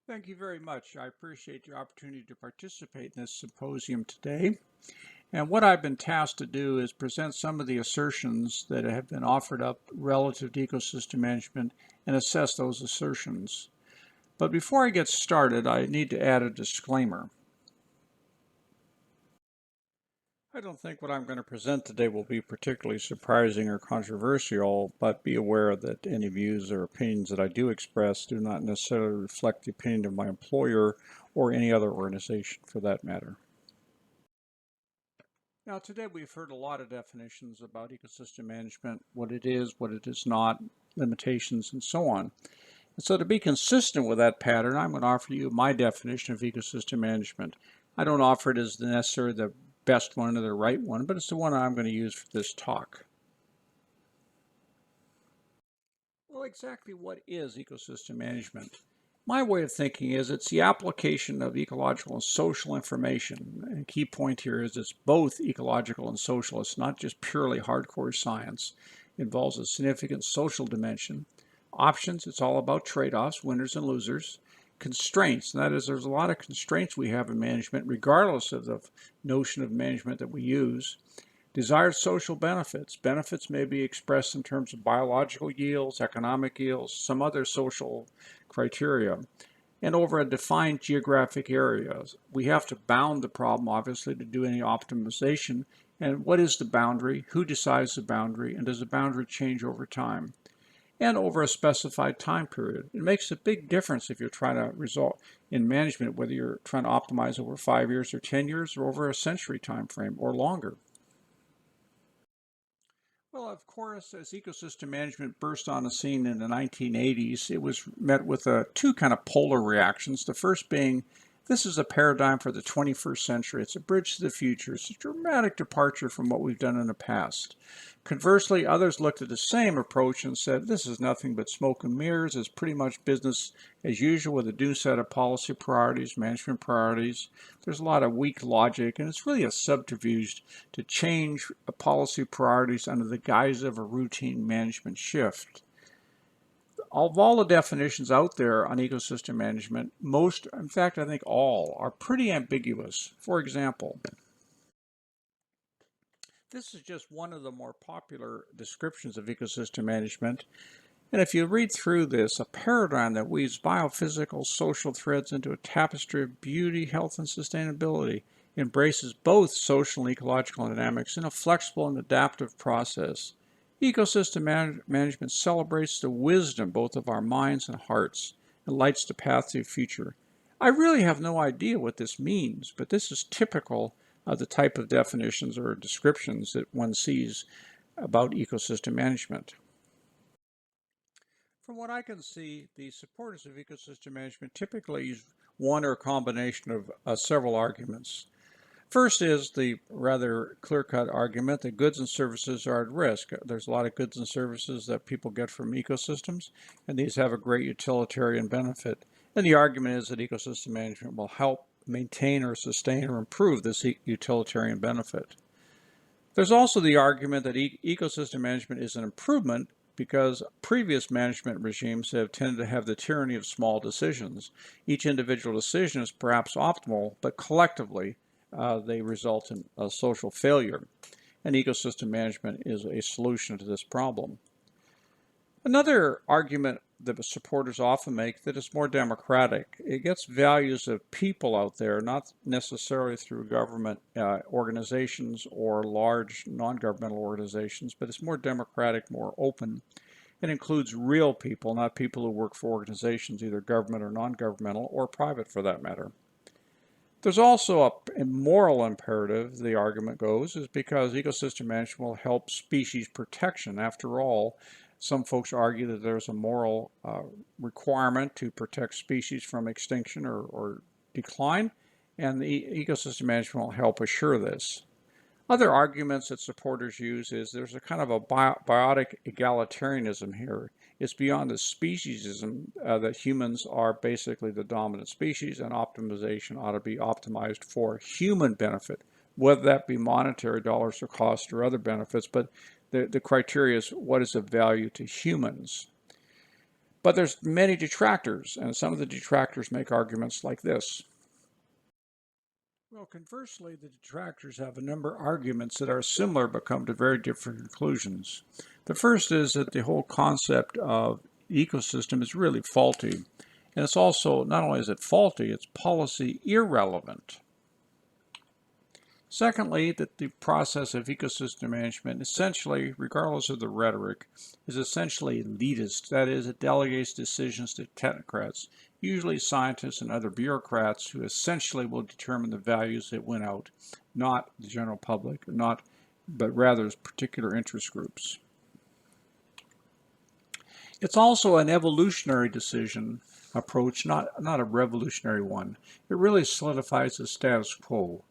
Thank you very much. I appreciate the opportunity to participate in this symposium today. And what I've been tasked to do is present some of the assertions that have been offered up relative to ecosystem management and assess those assertions. But before I get started, I need to add a disclaimer. I don't think what I'm going to present today will be particularly surprising or controversial, but be aware that any views or opinions that I do express do not necessarily reflect the opinion of my employer or any other organization for that matter. Now, today we've heard a lot of definitions about ecosystem management, what it is not, limitations, and so on. And so to be consistent with that pattern, I'm going to offer you my definition of ecosystem management. I don't offer it as necessarily the best one or the right one, but it's the one I'm going to use for this talk. Well, exactly what is ecosystem management? My way of thinking is it's the application of ecological and social information. And a key point here is it's both ecological and social. It's not just purely hardcore science. It involves a significant social dimension. Options, it's all about trade-offs, winners and losers. Constraints, and that is there's a lot of constraints we have in management regardless of the notion of management that we use. Desired social benefits. Benefits may be expressed in terms of biological yields, economic yields, some other social criteria, and over a defined geographic area. We have to bound the problem, obviously, to do any optimization. And what is the boundary? Who decides the boundary? And does the boundary change over time? And over a specified time period. It makes a big difference if you're trying to result in management, whether you're trying to optimize over 5 years or 10 years or over a century time frame or longer. Well, of course, as ecosystem management burst on the scene in the 1980s, it was met with two kind of polar reactions. The first being, this is a paradigm for the 21st century. It's a bridge to the future. It's a dramatic departure from what we've done in the past. Conversely, others looked at the same approach and said, this is nothing but smoke and mirrors. It's pretty much business as usual with a new set of policy priorities, management priorities. There's a lot of weak logic, and it's really a subterfuge to change policy priorities under the guise of a routine management shift. Of all the definitions out there on ecosystem management, most, in fact, I think all, are pretty ambiguous. For example, this is just one of the more popular descriptions of ecosystem management. And if you read through this, a paradigm that weaves biophysical, social threads into a tapestry of beauty, health, and sustainability, embraces both social and ecological dynamics in a flexible and adaptive process. Ecosystem management celebrates the wisdom both of our minds and hearts and lights the path to the future. I really have no idea what this means, but this is typical of the type of definitions or descriptions that one sees about ecosystem management. From what I can see, the supporters of ecosystem management typically use one or a combination of several arguments. First is the rather clear-cut argument that goods and services are at risk. There's a lot of goods and services that people get from ecosystems, and these have a great utilitarian benefit. And the argument is that ecosystem management will help maintain or sustain or improve this utilitarian benefit. There's also the argument that ecosystem management is an improvement because previous management regimes have tended to have the tyranny of small decisions. Each individual decision is perhaps optimal, but collectively they result in a social failure. And ecosystem management is a solution to this problem. Another argument that supporters often make that it's more democratic. It gets values of people out there, not necessarily through government organizations or large non-governmental organizations, but it's more democratic, more open. It includes real people, not people who work for organizations, either government or non-governmental, or private for that matter. There's also a moral imperative, the argument goes, is because ecosystem management will help species protection. After all, some folks argue that there's a moral requirement to protect species from extinction or decline, and the ecosystem management will help assure this. Other arguments that supporters use is there's a kind of a biotic egalitarianism here. It's beyond the speciesism that humans are basically the dominant species, and optimization ought to be optimized for human benefit, whether that be monetary dollars or cost or other benefits, but the criteria is what is of value to humans. But there's many detractors, and some of the detractors make arguments like this. Well, conversely, the detractors have a number of arguments that are similar but come to very different conclusions. The first is that the whole concept of ecosystem is really faulty. And it's also, not only is it faulty, it's policy irrelevant. Secondly, that the process of ecosystem management essentially, regardless of the rhetoric, is essentially elitist. That is, it delegates decisions to technocrats, usually scientists and other bureaucrats who essentially will determine the values that win out, not the general public, but rather particular interest groups. It's also an evolutionary decision approach, not a revolutionary one. It really solidifies the status quo.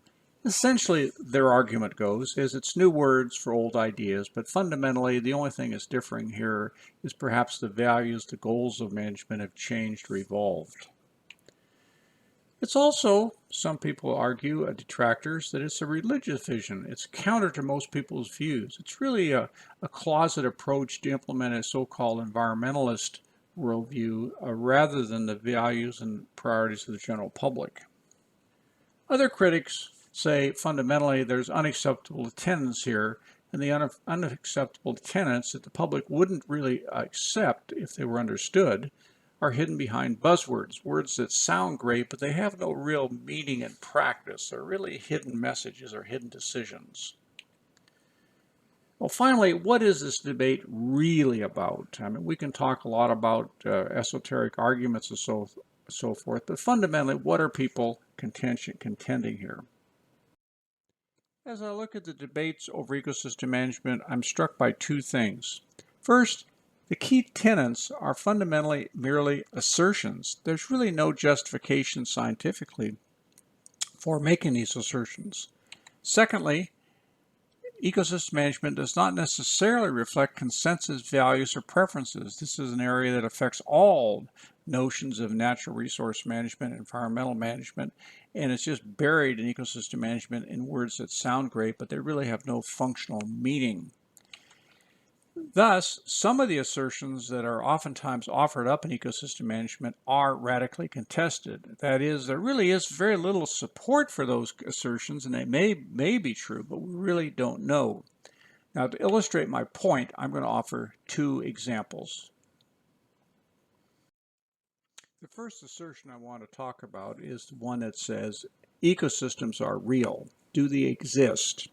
Essentially, their argument goes is it's new words for old ideas, but fundamentally the only thing that's differing here is perhaps the values, the goals of management have changed or evolved. It's also, some people argue, detractors, that it's a religious vision. It's counter to most people's views. It's really a closet approach to implement a so-called environmentalist worldview rather than the values and priorities of the general public. Other critics say fundamentally there's unacceptable tenets here, and the unacceptable tenets that the public wouldn't really accept if they were understood are hidden behind buzzwords, words that sound great, but they have no real meaning in practice. They're really hidden messages or hidden decisions. Well, finally, what is this debate really about? I mean, we can talk a lot about esoteric arguments and so forth, but fundamentally, what are people contending here? As I look at the debates over ecosystem management, I'm struck by two things. First, the key tenets are fundamentally merely assertions. There's really no justification scientifically for making these assertions. Secondly, ecosystem management does not necessarily reflect consensus values or preferences. This is an area that affects all notions of natural resource management, environmental management, and it's just buried in ecosystem management in words that sound great, but they really have no functional meaning. Thus, some of the assertions that are oftentimes offered up in ecosystem management are radically contested. That is, there really is very little support for those assertions, and they may be true, but we really don't know. Now, to illustrate my point, I'm going to offer two examples. The first assertion I want to talk about is the one that says ecosystems are real. Do they exist?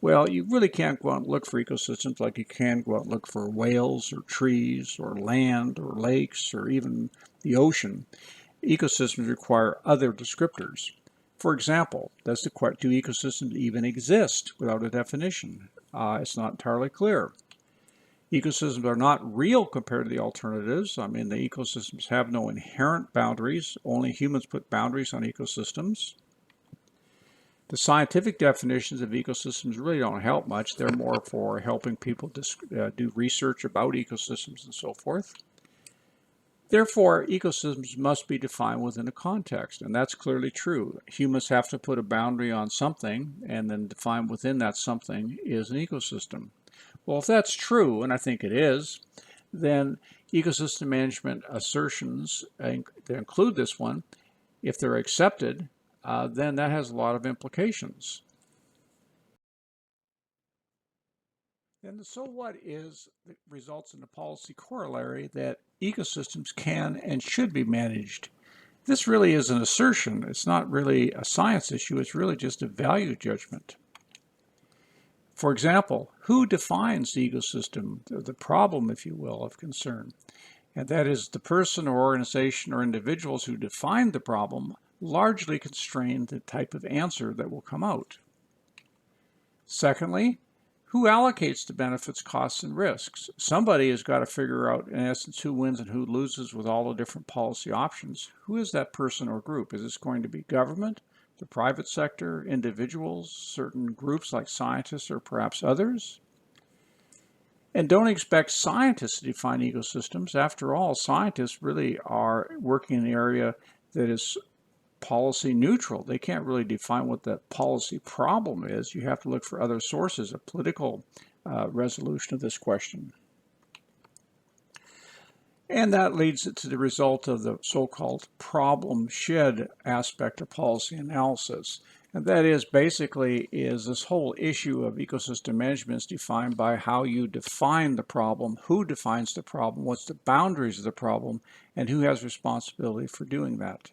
Well, you really can't go out and look for ecosystems like you can go out and look for whales or trees or land or lakes or even the ocean. Ecosystems require other descriptors. For example, do ecosystems even exist without a definition? It's not entirely clear. Ecosystems are not real compared to the alternatives. I mean, the ecosystems have no inherent boundaries. Only humans put boundaries on ecosystems. The scientific definitions of ecosystems really don't help much. They're more for helping people do research about ecosystems and so forth. Therefore, ecosystems must be defined within a context, and that's clearly true. Humans have to put a boundary on something, and then define within that something is an ecosystem. Well, if that's true, and I think it is, then ecosystem management assertions that include this one, if they're accepted, then that has a lot of implications. And the so what results in the policy corollary that ecosystems can and should be managed. This really is an assertion. It's not really a science issue. It's really just a value judgment. For example, who defines the ecosystem, the problem, if you will, of concern? And that is the person or organization or individuals who define the problem largely constrain the type of answer that will come out. Secondly, who allocates the benefits, costs, and risks? Somebody has got to figure out, in essence, who wins and who loses with all the different policy options. Who is that person or group? Is this going to be government, the private sector, individuals, certain groups like scientists, or perhaps others? And don't expect scientists to define ecosystems. After all, scientists really are working in an area that is policy neutral. They can't really define what the policy problem is. You have to look for other sources of political resolution of this question. And that leads to the result of the so-called problem shed aspect of policy analysis. And that is basically this whole issue of ecosystem management is defined by how you define the problem, who defines the problem, what's the boundaries of the problem, and who has responsibility for doing that.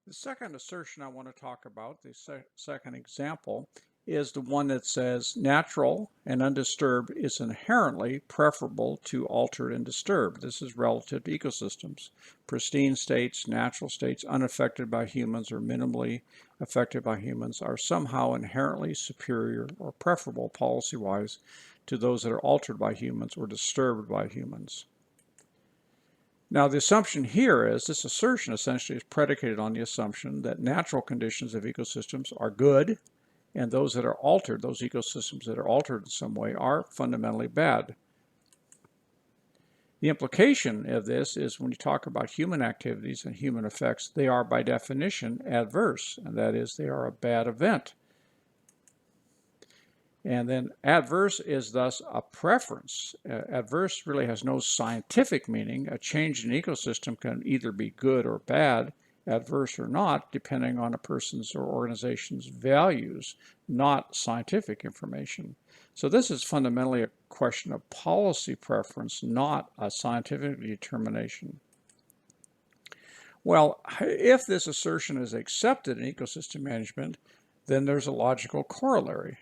The second assertion I want to talk about, the second example, is the one that says natural and undisturbed is inherently preferable to altered and disturbed. This is relative to ecosystems. Pristine states, natural states unaffected by humans or minimally affected by humans are somehow inherently superior or preferable policy-wise to those that are altered by humans or disturbed by humans. Now, the assumption here is this assertion essentially is predicated on the assumption that natural conditions of ecosystems are good, and those that are altered, those ecosystems that are altered in some way, are fundamentally bad. The implication of this is when you talk about human activities and human effects, they are by definition adverse, and that is they are a bad event. And then adverse is thus a preference. Adverse really has no scientific meaning. A change in ecosystem can either be good or bad, adverse or not, depending on a person's or organization's values, not scientific information. So this is fundamentally a question of policy preference, not a scientific determination. Well, if this assertion is accepted in ecosystem management, then there's a logical corollary.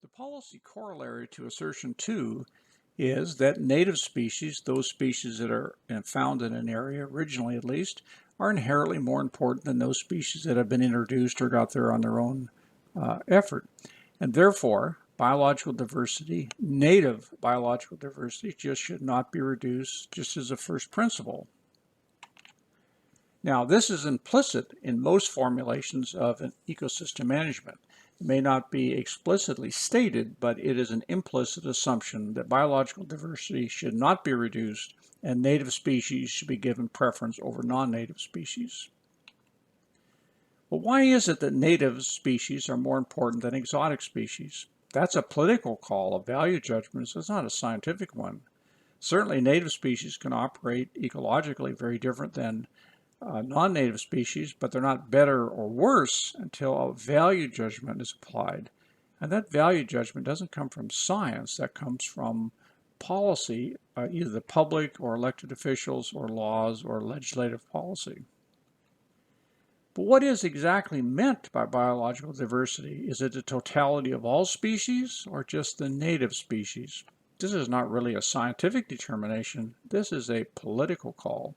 The policy corollary to assertion 2 is that native species, those species that are found in an area, originally at least, are inherently more important than those species that have been introduced or got there on their own effort. And therefore, biological diversity, native biological diversity, just should not be reduced just as a first principle. Now, this is implicit in most formulations of an ecosystem management. It may not be explicitly stated, but it is an implicit assumption that biological diversity should not be reduced and native species should be given preference over non-native species. Well, why is it that native species are more important than exotic species? That's a political call, a value judgment. So it's not a scientific one. Certainly, native species can operate ecologically very different than non-native species, but they're not better or worse until a value judgment is applied. And that value judgment doesn't come from science, that comes from policy, either the public or elected officials or laws or legislative policy. But what is exactly meant by biological diversity? Is it the totality of all species or just the native species? This is not really a scientific determination, this is a political call.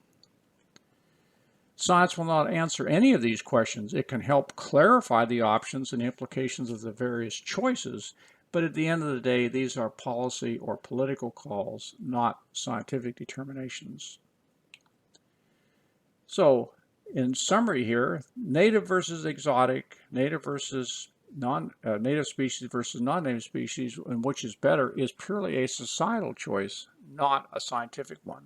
Science will not answer any of these questions. It can help clarify the options and implications of the various choices, but at the end of the day, these are policy or political calls, not scientific determinations. So, in summary here, native versus exotic, native versus native species versus non-native species, and which is better, is purely a societal choice, not a scientific one.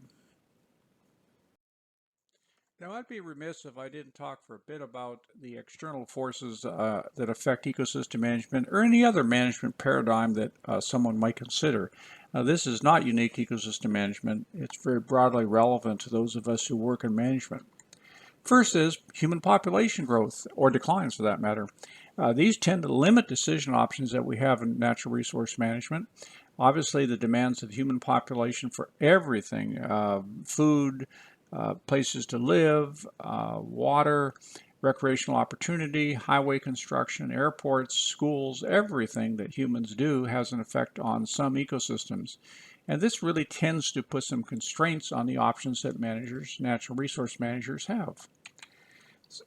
Now, I'd be remiss if I didn't talk for a bit about the external forces that affect ecosystem management or any other management paradigm that someone might consider. This is not unique to ecosystem management. It's very broadly relevant to those of us who work in management. First is human population growth, or declines for that matter. These tend to limit decision options that we have in natural resource management. Obviously, the demands of human population for everything, food, places to live, water, recreational opportunity, highway construction, airports, schools, everything that humans do has an effect on some ecosystems. And this really tends to put some constraints on the options that managers, natural resource managers, have.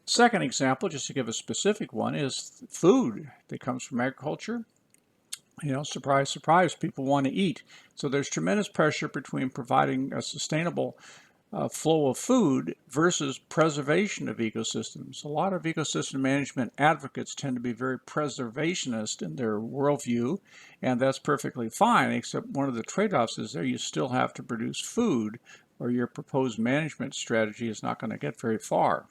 Second example, just to give a specific one, is food that comes from agriculture. You know, surprise, surprise, people want to eat. So there's tremendous pressure between providing a sustainable flow of food versus preservation of ecosystems. A lot of ecosystem management advocates tend to be very preservationist in their worldview, and that's perfectly fine, except one of the trade-offs is there you still have to produce food, or your proposed management strategy is not going to get very far.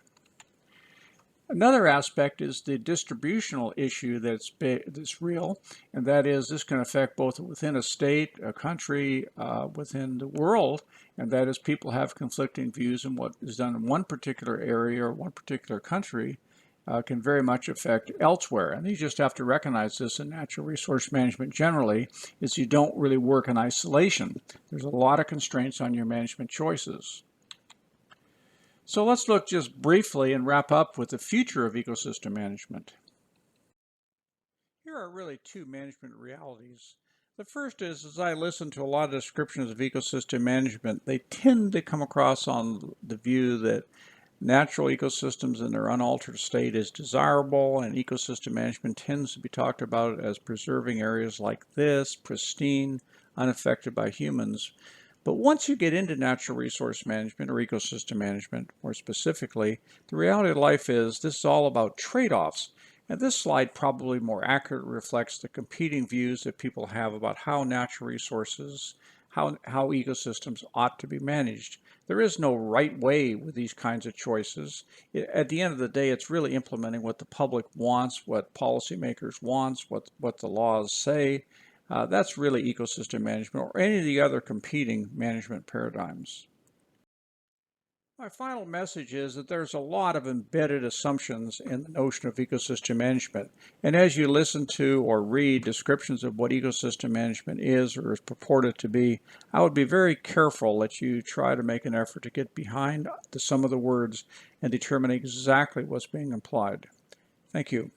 Another aspect is the distributional issue that's real, and that is this can affect both within a state, a country, within the world, and that is people have conflicting views, and what is done in one particular area or one particular country can very much affect elsewhere. And you just have to recognize this in natural resource management generally, is you don't really work in isolation. There's a lot of constraints on your management choices. So let's look just briefly and wrap up with the future of ecosystem management. Here are really two management realities. The first is, as I listen to a lot of descriptions of ecosystem management, they tend to come across on the view that natural ecosystems in their unaltered state is desirable, and ecosystem management tends to be talked about as preserving areas like this, pristine, unaffected by humans. But once you get into natural resource management or ecosystem management, more specifically, the reality of life is this is all about trade-offs. And this slide probably more accurately reflects the competing views that people have about how natural resources, how ecosystems ought to be managed. There is no right way with these kinds of choices. At the end of the day, it's really implementing what the public wants, what policymakers want, what the laws say. That's really ecosystem management or any of the other competing management paradigms. My final message is that there's a lot of embedded assumptions in the notion of ecosystem management. And as you listen to or read descriptions of what ecosystem management is or is purported to be, I would be very careful that you try to make an effort to get behind some of the words and determine exactly what's being implied. Thank you.